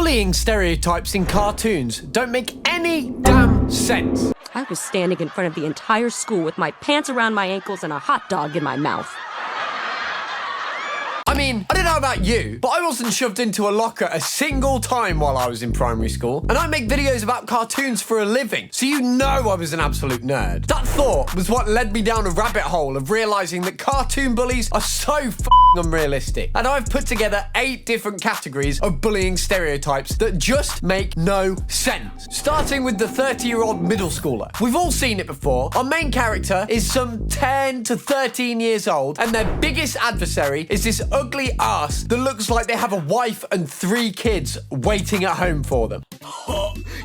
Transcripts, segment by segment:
Bullying stereotypes in cartoons don't make any damn sense. I was standing in front of the entire school with my pants around my ankles and a hot dog in my mouth. I mean, I don't know about you, but I wasn't shoved into a locker a single time while I was in primary school. And I make videos about cartoons for a living, so you know I was an absolute nerd. That thought was what led me down a rabbit hole of realizing that cartoon bullies are so f***ing unrealistic. And I've put together 8 different categories of bullying stereotypes that just make no sense. Starting with the 30-year-old middle schooler. We've all seen it before. Our main character is some 10 to 13 years old, and their biggest adversary is this ugly ass that looks like they have a wife and 3 kids waiting at home for them.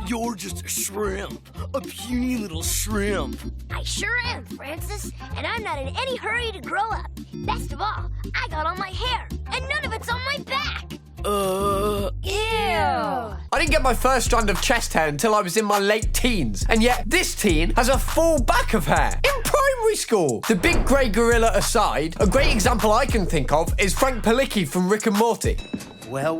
You're just a shrimp. A puny little shrimp. I sure am, Francis, and I'm not in any hurry to grow up. Best of all, I got all my hair, and none of it's on my back. Ew. I didn't get my first strand of chest hair until I was in my late teens, and yet this teen has a full back of hair in primary school. The big grey gorilla aside, a great example I can think of is Frank Palicki from Rick and Morty. Well.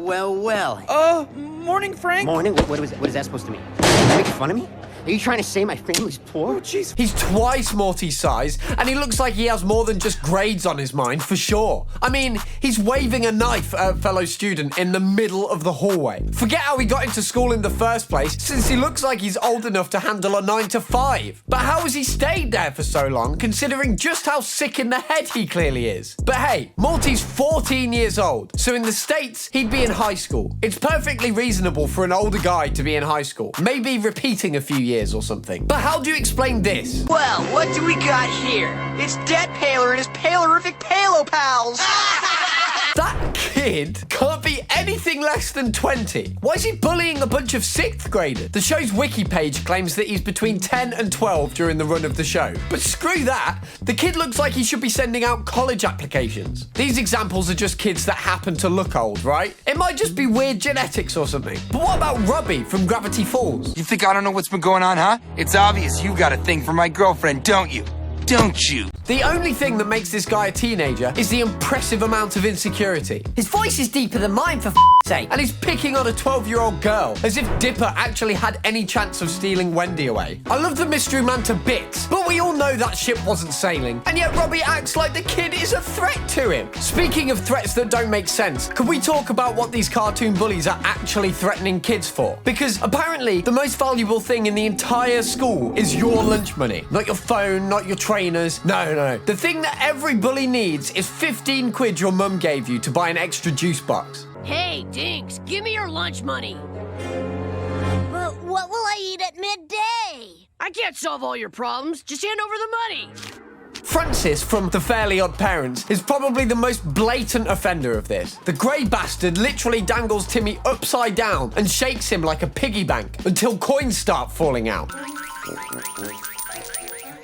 Morning, Frank. Morning? What is that supposed to mean? Are you making fun of me? Are you trying to say my family's poor? Oh, jeez. He's twice Morty's size, and he looks like he has more than just grades on his mind, for sure. I mean, he's waving a knife at a fellow student in the middle of the hallway. Forget how he got into school in the first place, since he looks like he's old enough to handle a 9 to 5. But how has he stayed there for so long, considering just how sick in the head he clearly is? But hey, Morty's 14 years old, so in the States, he'd be in high school. It's perfectly reasonable for an older guy to be in high school, maybe repeating a few years or something. But how do you explain this? Well, what do we got here? It's Dead Paler and his Palerific Palo Pals! That kid can't be anything less than 20. Why is he bullying a bunch of 6th graders? The show's wiki page claims that he's between 10 and 12 during the run of the show. But screw that. The kid looks like he should be sending out college applications. These examples are just kids that happen to look old, right? It might just be weird genetics or something. But what about Robbie from Gravity Falls? You think I don't know what's been going on, huh? It's obvious you got a thing for my girlfriend, don't you? Don't you? The only thing that makes this guy a teenager is the impressive amount of insecurity. His voice is deeper than mine, for sake. And he's picking on a 12-year-old girl, as if Dipper actually had any chance of stealing Wendy away. I love the mystery man to bits, but we all know that ship wasn't sailing, and yet Robbie acts like the kid is a threat to him. Speaking of threats that don't make sense, could we talk about what these cartoon bullies are actually threatening kids for? Because apparently, the most valuable thing in the entire school is your lunch money. Not your phone, not your trainers. No. The thing that every bully needs is 15 quid your mum gave you to buy an extra juice box. Hey, Dinks, give me your lunch money. But what will I eat at midday? I can't solve all your problems. Just hand over the money. Francis from The Fairly Odd Parents is probably the most blatant offender of this. The grey bastard literally dangles Timmy upside down and shakes him like a piggy bank until coins start falling out.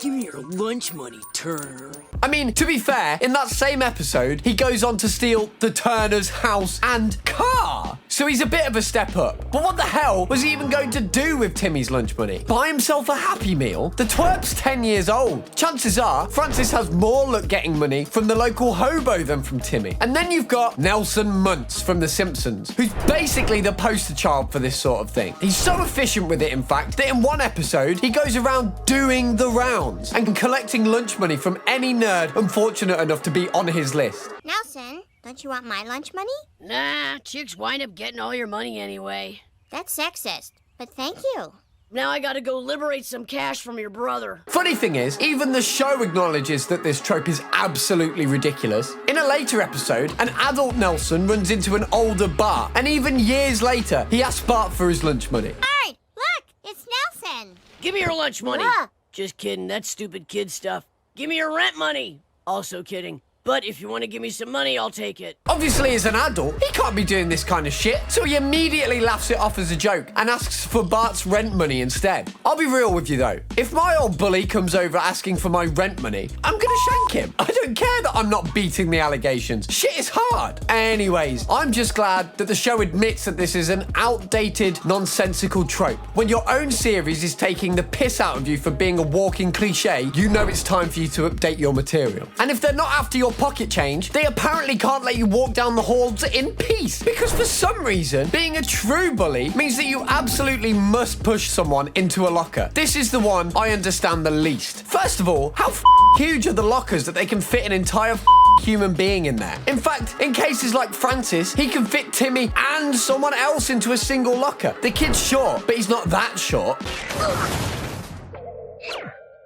Give me your lunch money, Turner. I mean, to be fair, in that same episode, he goes on to steal the Turner's house and car. So he's a bit of a step up. But what the hell was he even going to do with Timmy's lunch money? Buy himself a Happy Meal? The twerp's 10 years old. Chances are, Francis has more luck getting money from the local hobo than from Timmy. And then you've got Nelson Muntz from The Simpsons, who's basically the poster child for this sort of thing. He's so efficient with it, in fact, that in one episode, he goes around doing the rounds and collecting lunch money from any nerd unfortunate enough to be on his list. Nelson, don't you want my lunch money? Nah, chicks wind up getting all your money anyway. That's sexist, but thank you. Now I gotta go liberate some cash from your brother. Funny thing is, even the show acknowledges that this trope is absolutely ridiculous. In a later episode, an adult Nelson runs into an older Bart, and even years later, he asks Bart for his lunch money. Art, look, it's Nelson. Give me your lunch money. Ah. Just kidding, that's stupid kid stuff. Give me your rent money. Also kidding. But if you want to give me some money, I'll take it. Obviously, as an adult, he can't be doing this kind of shit, so he immediately laughs it off as a joke and asks for Bart's rent money instead. I'll be real with you, though. If my old bully comes over asking for my rent money, I'm gonna shank him. I don't care that I'm not beating the allegations. Shit is hard. Anyways, I'm just glad that the show admits that this is an outdated, nonsensical trope. When your own series is taking the piss out of you for being a walking cliche, you know it's time for you to update your material. And if they're not after your pocket change, they apparently can't let you walk down the halls in peace. Because for some reason, being a true bully means that you absolutely must push someone into a locker. This is the one I understand the least. First of all, how huge are the lockers that they can fit an entire human being in there? In fact, in cases like Francis, he can fit Timmy and someone else into a single locker. The kid's short, but he's not that short.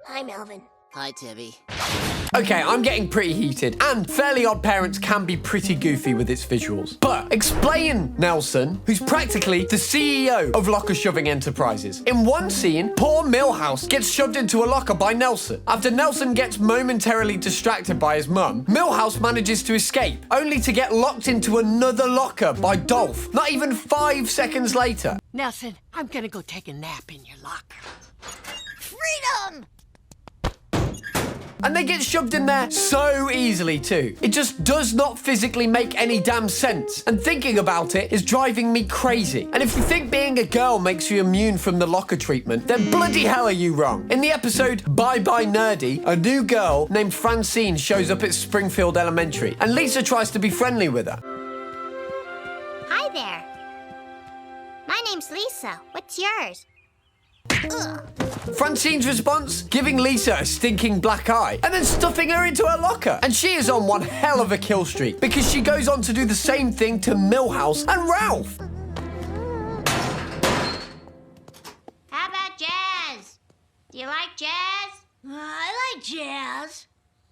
Hi, Melvin. Hi, Tibby. Okay, I'm getting pretty heated, and Fairly Odd Parents can be pretty goofy with its visuals. But explain Nelson, who's practically the CEO of locker shoving enterprises. In one scene, poor Milhouse gets shoved into a locker by Nelson. After Nelson gets momentarily distracted by his mum, Milhouse manages to escape, only to get locked into another locker by Dolph, not even 5 seconds later. Nelson, I'm gonna go take a nap in your locker. Freedom! And they get shoved in there so easily too. It just does not physically make any damn sense. And thinking about it is driving me crazy. And if you think being a girl makes you immune from the locker treatment, then bloody hell are you wrong. In the episode Bye Bye Nerdy, a new girl named Francine shows up at Springfield Elementary, and Lisa tries to be friendly with her. Hi there. My name's Lisa. What's yours? Ugh. Francine's response? Giving Lisa a stinking black eye and then stuffing her into her locker. And she is on one hell of a kill streak because she goes on to do the same thing to Milhouse and Ralph. How about jazz? Do you like jazz? I like jazz.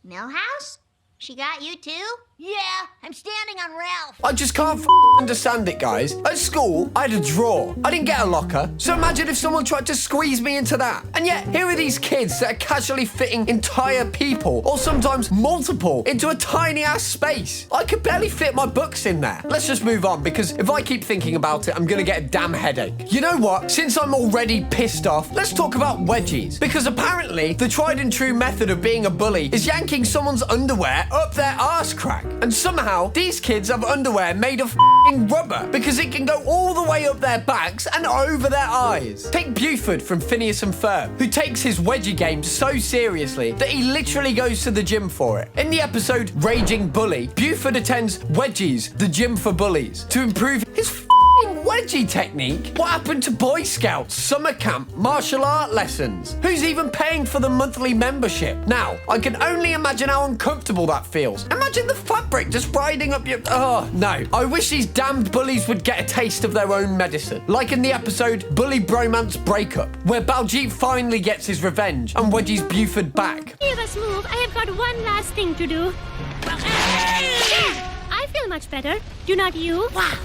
Milhouse? She got you too? Yeah, I'm standing on Ralph. I just can't understand it, guys. At school, I had a drawer. I didn't get a locker. So imagine if someone tried to squeeze me into that. And yet, here are these kids that are casually fitting entire people, or sometimes multiple, into a tiny-ass space. I could barely fit my books in there. Let's just move on, because if I keep thinking about it, I'm gonna get a damn headache. You know what? Since I'm already pissed off, let's talk about wedgies. Because apparently, the tried and true method of being a bully is yanking someone's underwear up their arse crack. And somehow, these kids have underwear made of rubber because it can go all the way up their backs and over their eyes. Take Buford from Phineas and Ferb, who takes his wedgie game so seriously that he literally goes to the gym for it. In the episode Raging Bully, Buford attends Wedgies, the gym for bullies, to improve his wedgie technique. What happened to Boy Scouts, summer camp, martial art lessons? Who's even paying for the monthly membership? Now, I can only imagine how uncomfortable that feels. Imagine the fabric just riding up your... Oh, no. I wish these damned bullies would get a taste of their own medicine. Like in the episode Bully Bromance Breakup, where Baljeet finally gets his revenge and wedgies Buford back. Give us move. I have got one last thing to do. I feel much better. Do not you? Wow.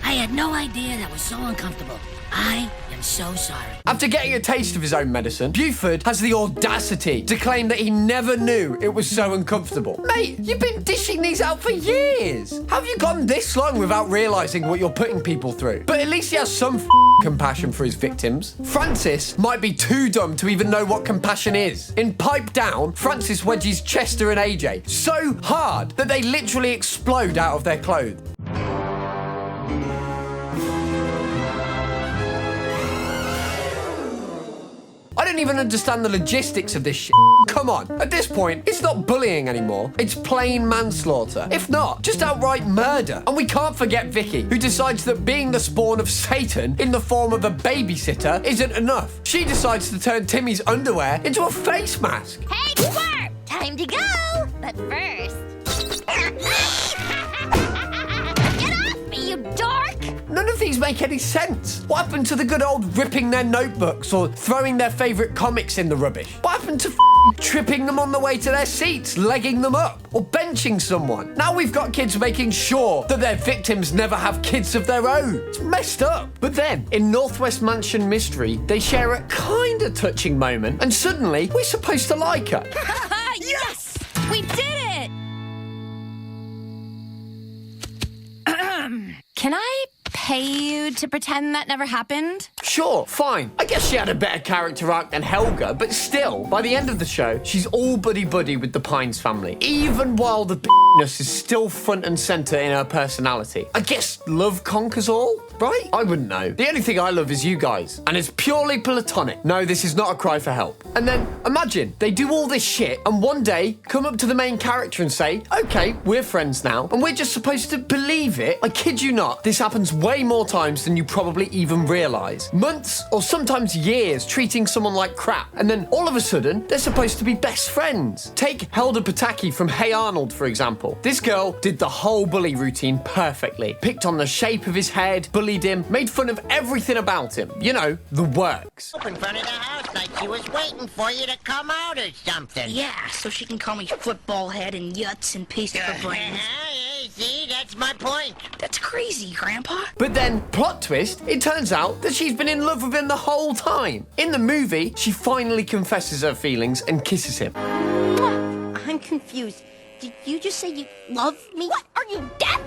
I had no idea that was so uncomfortable. I am so sorry. After getting a taste of his own medicine, Buford has the audacity to claim that he never knew it was so uncomfortable. Mate, you've been dishing these out for years. How have you gone this long without realising what you're putting people through? But at least he has some compassion for his victims. Francis might be too dumb to even know what compassion is. In Pipe Down, Francis wedges Chester and AJ so hard that they literally explode out of their clothes. I don't even understand the logistics of this shit. Come on, at this point, it's not bullying anymore. It's plain manslaughter. If not, just outright murder. And we can't forget Vicky, who decides that being the spawn of Satan in the form of a babysitter isn't enough. She decides to turn Timmy's underwear into a face mask. Hey, Squirt! Time to go! But first... Get off me, you dork! None of these make any sense. What happened to the good old ripping their notebooks or throwing their favourite comics in the rubbish? What happened to tripping them on the way to their seats, legging them up, or benching someone? Now we've got kids making sure that their victims never have kids of their own. It's messed up. But then, in Northwest Mansion Mystery, they share a kinda touching moment, and suddenly we're supposed to like her. Yes! We did it! Can I pay you to pretend that never happened? Sure, fine. I guess she had a better character arc than Helga, but still, by the end of the show, she's all buddy-buddy with the Pines family, even while the b***ness is still front and centre in her personality. I guess love conquers all, right? I wouldn't know. The only thing I love is you guys, and it's purely platonic. No, this is not a cry for help. And then, imagine, they do all this shit, and one day, come up to the main character and say, okay, we're friends now, and we're just supposed to believe it. I kid you not, this happens way more times than you probably even realise. Months, or sometimes years, treating someone like crap, and then all of a sudden, they're supposed to be best friends. Take Helga Pataki from Hey Arnold, for example. This girl did the whole bully routine perfectly. Picked on the shape of his head, bullied him, made fun of everything about him. You know, the works. Up in front of the house like she was waiting for you to come out or something. Yeah, so she can call me football head and yuts and paste for brains. Hey, see, that's my point. That's crazy, Grandpa. But then, plot twist, it turns out that she's been in love with him the whole time. In the movie, she finally confesses her feelings and kisses him. I'm confused. Did you just say you love me? What? Are you deaf?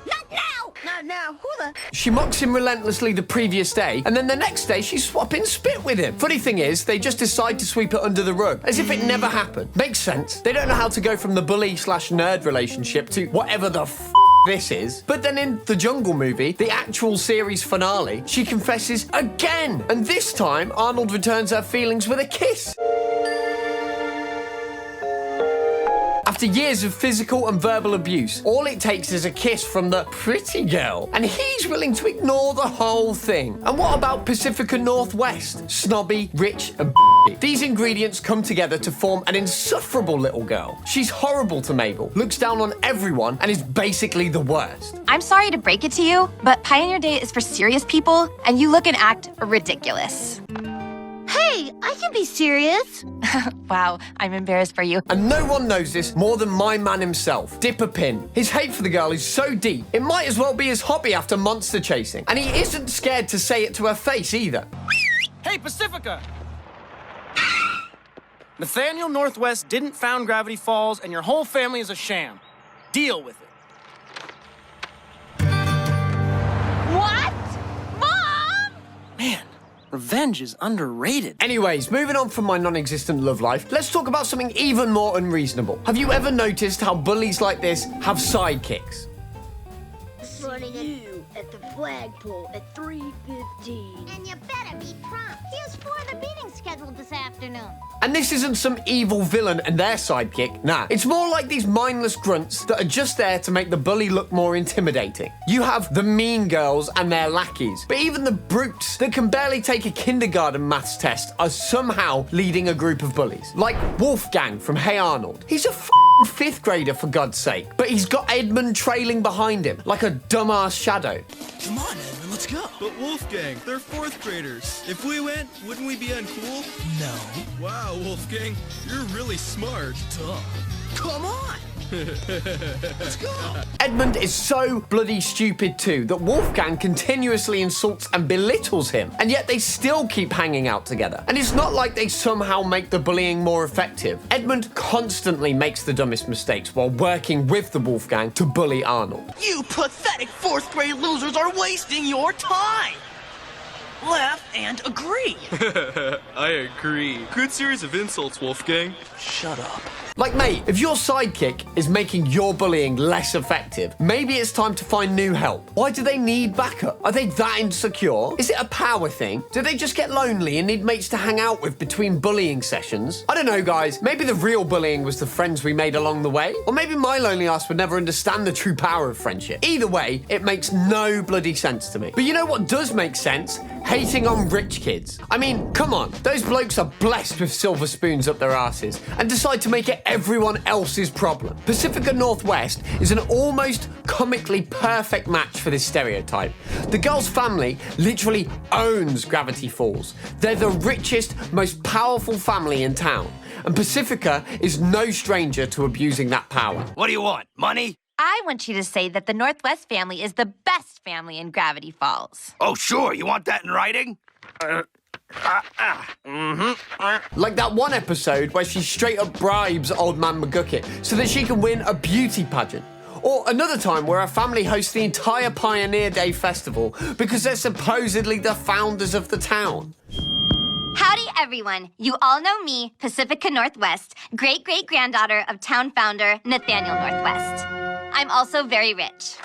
Not now! Not now. Who the... She mocks him relentlessly the previous day, and then the next day she's swapping spit with him. Funny thing is, they just decide to sweep it under the rug, as if it never happened. Makes sense. They don't know how to go from the bully/nerd relationship to whatever the this is. But then in The Jungle Movie, the actual series finale, she confesses again. And this time, Arnold returns her feelings with a kiss. After years of physical and verbal abuse, all it takes is a kiss from the pretty girl, and he's willing to ignore the whole thing. And what about Pacifica Northwest? Snobby, rich, and These ingredients come together to form an insufferable little girl. She's horrible to Mabel, looks down on everyone, and is basically the worst. I'm sorry to break it to you, but Pioneer Day is for serious people, and you look and act ridiculous. Hey, I can be serious. Wow, I'm embarrassed for you. And no one knows this more than my man himself, Dipper Pin. His hate for the girl is so deep, it might as well be his hobby after monster chasing. And he isn't scared to say it to her face either. Hey, Pacifica! Nathaniel Northwest didn't found Gravity Falls, and your whole family is a sham. Deal with it. What? Mom! Man, revenge is underrated. Anyways, moving on from my non-existent love life, let's talk about something even more unreasonable. Have you ever noticed how bullies like this have sidekicks? Running you at the flagpole at 3:15. And you better be prompt. Here's 4 of the meetings scheduled this afternoon. And this isn't some evil villain and their sidekick, nah. It's more like these mindless grunts that are just there to make the bully look more intimidating. You have the mean girls and their lackeys, but even the brutes that can barely take a kindergarten maths test are somehow leading a group of bullies. Like Wolfgang from Hey Arnold. He's a fifth grader, for God's sake, but he's got Edmund trailing behind him like a dumbass shadow. Come on, Edmund, let's go. But Wolfgang, they're 4th graders. If we went, wouldn't we be uncool? No. Wow, Wolfgang, you're really smart. Duh. Come on. Let's go. Edmund is so bloody stupid too that Wolfgang continuously insults and belittles him, and yet they still keep hanging out together. And it's not like they somehow make the bullying more effective. Edmund constantly makes the dumbest mistakes while working with the Wolfgang to bully Arnold. You pathetic 4th grade losers are wasting your time. Laugh and agree. I agree. Good series of insults, Wolfgang. Shut up. Like, mate, if your sidekick is making your bullying less effective, maybe it's time to find new help. Why do they need backup? Are they that insecure? Is it a power thing? Do they just get lonely and need mates to hang out with between bullying sessions? I don't know, guys. Maybe the real bullying was the friends we made along the way. Or maybe my lonely ass would never understand the true power of friendship. Either way, it makes no bloody sense to me. But you know what does make sense? Hating on rich kids. I mean, come on. Those blokes are blessed with silver spoons up their asses and decide to make it everyone else's problem. Pacifica Northwest is an almost comically perfect match for this stereotype. The girl's family literally owns Gravity Falls. They're the richest, most powerful family in town. And Pacifica is no stranger to abusing that power. What do you want? Money? I want you to say that the Northwest family is the best family in Gravity Falls. Oh, sure. You want that in writing? Like that one episode where she straight up bribes old man McGucket so that she can win a beauty pageant. Or another time where a family hosts the entire Pioneer Day festival because they're supposedly the founders of the town. Howdy, everyone. You all know me, Pacifica Northwest, great-great-granddaughter of town founder Nathaniel Northwest. I'm also very rich.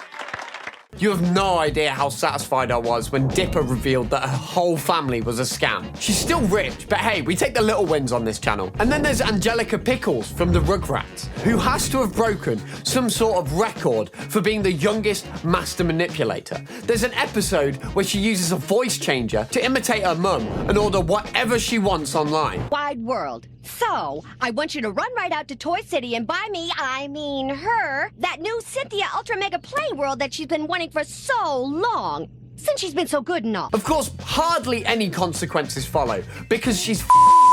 You have no idea how satisfied I was when Dipper revealed that her whole family was a scam. She's still rich, but hey, we take the little wins on this channel. And then there's Angelica Pickles from the Rugrats, who has to have broken some sort of record for being the youngest master manipulator. There's an episode where she uses a voice changer to imitate her mum and order whatever she wants online. Wide world. So, I want you to run right out to Toy City and buy me, I mean her, that new Cynthia Ultra Mega Play World that she's been wanting for so long. Since she's been so good and all. Of course, hardly any consequences follow, because she's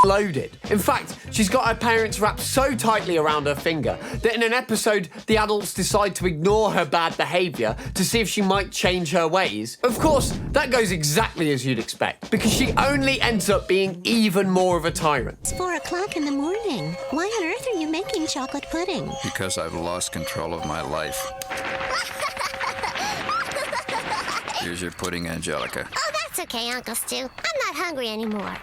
loaded. In fact, she's got her parents wrapped so tightly around her finger that in an episode, the adults decide to ignore her bad behaviour to see if she might change her ways. Of course, that goes exactly as you'd expect, because she only ends up being even more of a tyrant. It's 4 o'clock in the morning. Why on earth are you making chocolate pudding? Because I've lost control of my life. Here's your pudding, Angelica. Oh, that's okay, Uncle Stu. I'm not hungry anymore.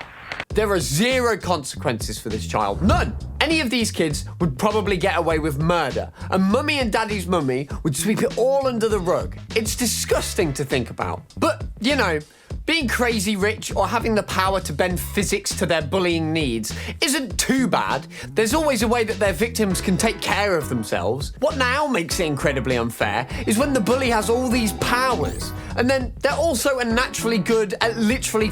There are zero consequences for this child. None! Any of these kids would probably get away with murder, and Mummy and Daddy's mummy would sweep it all under the rug. It's disgusting to think about. But, you know, being crazy rich or having the power to bend physics to their bullying needs isn't too bad. There's always a way that their victims can take care of themselves. What now makes it incredibly unfair is when the bully has all these powers, and then they're also unnaturally good at literally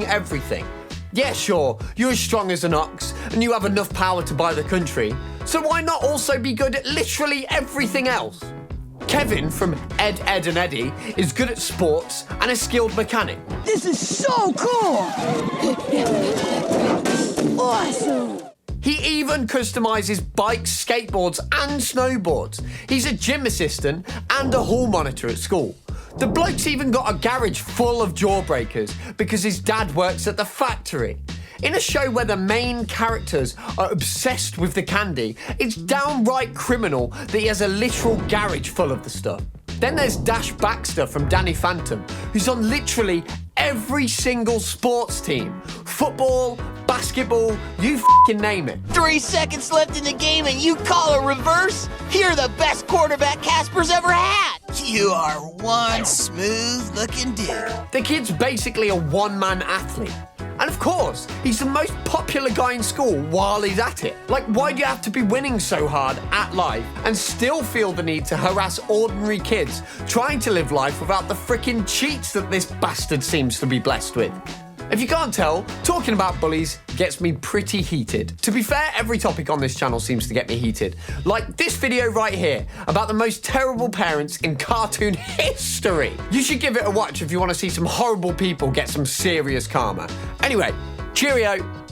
everything. Yeah, sure, you're as strong as an ox, and you have enough power to buy the country, so why not also be good at literally everything else? Kevin from Ed, Edd and Eddy is good at sports and a skilled mechanic. This is so cool! Awesome! He even customizes bikes, skateboards and snowboards. He's a gym assistant and a hall monitor at school. The bloke's even got a garage full of jawbreakers because his dad works at the factory. In a show where the main characters are obsessed with the candy, it's downright criminal that he has a literal garage full of the stuff. Then there's Dash Baxter from Danny Phantom, who's on literally every single sports team. Football, basketball, you f***ing name it. 3 seconds left in the game and you call a reverse? You're the best quarterback Casper's ever had. You are one smooth-looking dude. The kid's basically a one-man athlete. And of course, he's the most popular guy in school while he's at it. Like, why do you have to be winning so hard at life and still feel the need to harass ordinary kids trying to live life without the frickin' cheats that this bastard seems to be blessed with? If you can't tell, talking about bullies gets me pretty heated. To be fair, every topic on this channel seems to get me heated. Like this video right here, about the most terrible parents in cartoon history. You should give it a watch if you want to see some horrible people get some serious karma. Anyway, cheerio.